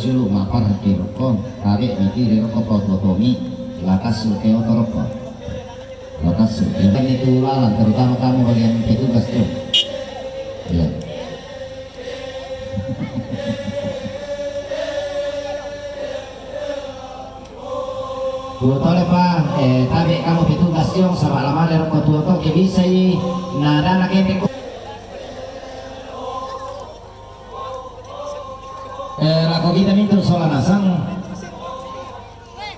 silu mapar hati rokok tarik miti rokok pototomi lakas lukeo toroko lakas ini itu lalan terutama kamu bagian petugas tuh ya. Butole pa tabi kamu petugas yung sama lama dari rokok tua tuh bisa yi nada nak ini Rako kita minta soal nasang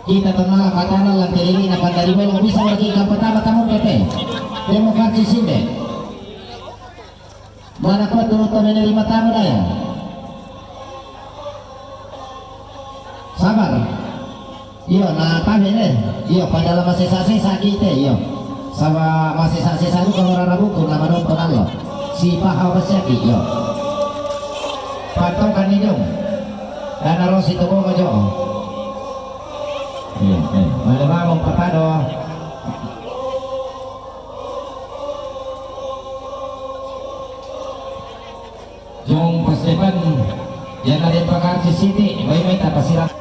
kita tenang katana lantai ini dapat dari belum bisa lagi ke pertama tamu PT demokrasi sini mana kau turut menerima tamu daya sabar iya nah tamu ini iya pada lama sisa-sisa kita iya sama masih sisa-sisa itu kalau rara buku nama nonton lo si Pak Awasya iya pantau kan hidung dan harus itu mau ngajak ada bangun pertado jong paseban yang ada pakai Siti baik-baik tak pasiran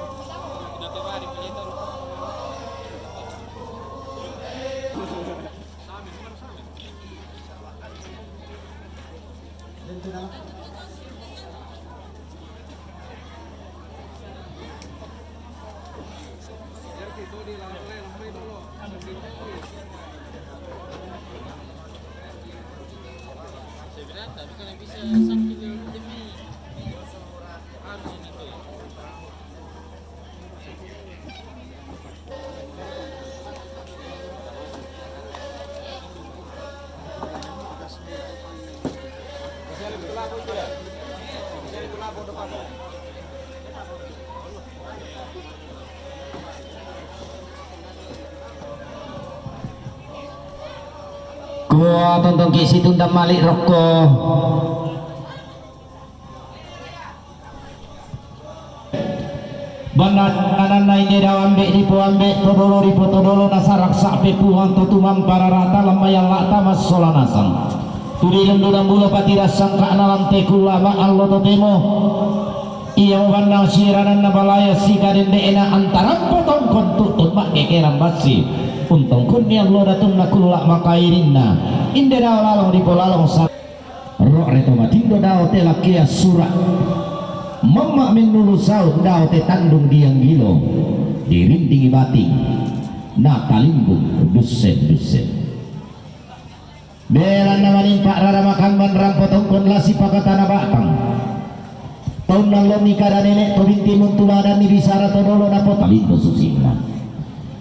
gua tonton kisi tunda malik rokok banan ini dalam ambek di ambek todolo nasarak sapi puhan tutumam para rata lamayang lakta masola nasang turi lendulang bulu patira sangka analam tekulama Allah totemo iya wandang siranan nabalaya sikaden deena antara potong kontut mak kekeran basi untung kunyang lo datang nakulak makairinna inde dao lalong di polalong sa roh reto matindo dao te lakia surat mama minulu saud dao te tandung diang gilo dirintingi bati na kalimbung dusen belan namanin pak rara makan ban rampotong kon lasi pakatana batang tahun nang lo nikah dan nenek pebinti muntula dan nibisara todolo na potalindo susina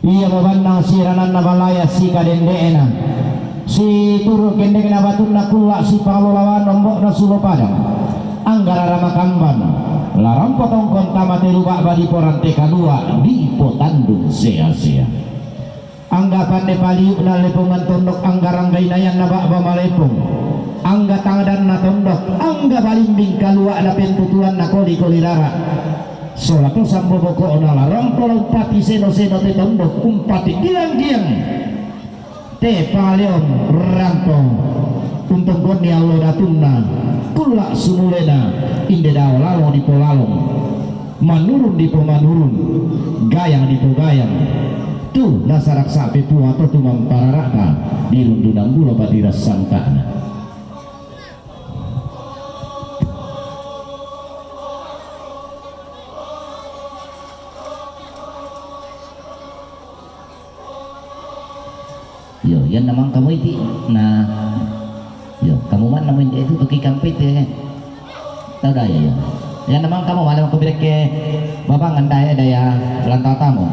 iya babandang siranan nabalaya si kadendeena si turu kendeng na batun na kulak si pangalawan nombok na sulo padang anggara ramakamban larang potong konta mati lubak badi porante kadua di potandung sia-sia anggapan de paliuk na lepungan tondok anggarang gainayan na bakba malepung angga tangadan na tondok angga balimbing kalua na pentutuan na koli rara solato sambo boko na larang polong pati seno te tondok umpati giang te paleon rampong untung koni allo datunna kulak sumulena inde dao lalong di polalong manurun di pomanurun gayang di pogayang tuh nasarak sapi puha atau tumang pararaka di lundunang bula badira sangkana yo yan namang kamu itu nah yo kamu man namun itu tuki kampit ya tahu dah ya yan namang kamu malam aku bilang ke bapak ngandai daya lantai tamu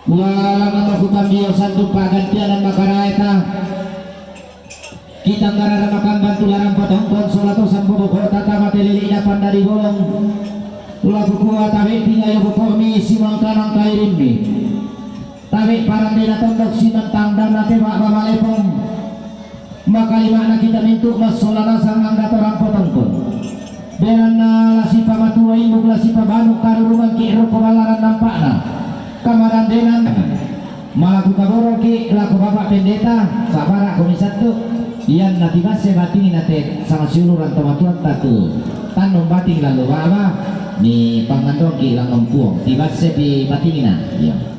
walang amakutan dia satu pagantian makaraeta kita kararamakan bantu larang potong konsolato sampo kota tamateli dapan dari golong lagu kuat tabe tinggal buko mi simang kanang kairin mi tabe parandena tondok sinang tangdan nate mak malepong maka lima kita mintu masolana sang angga torang potong kon dengan lasi pamatua ibu lasi pabanu karuruman ki ero pemalaran nampakna kamaran denan malaku kaborong ki laku bapak pendeta sabara komisat tu iyan natibas bating nate sama siuluran tomatuan tatu tanong bating lalu baba ni pangandong ki lang empuong tibas di batingina iya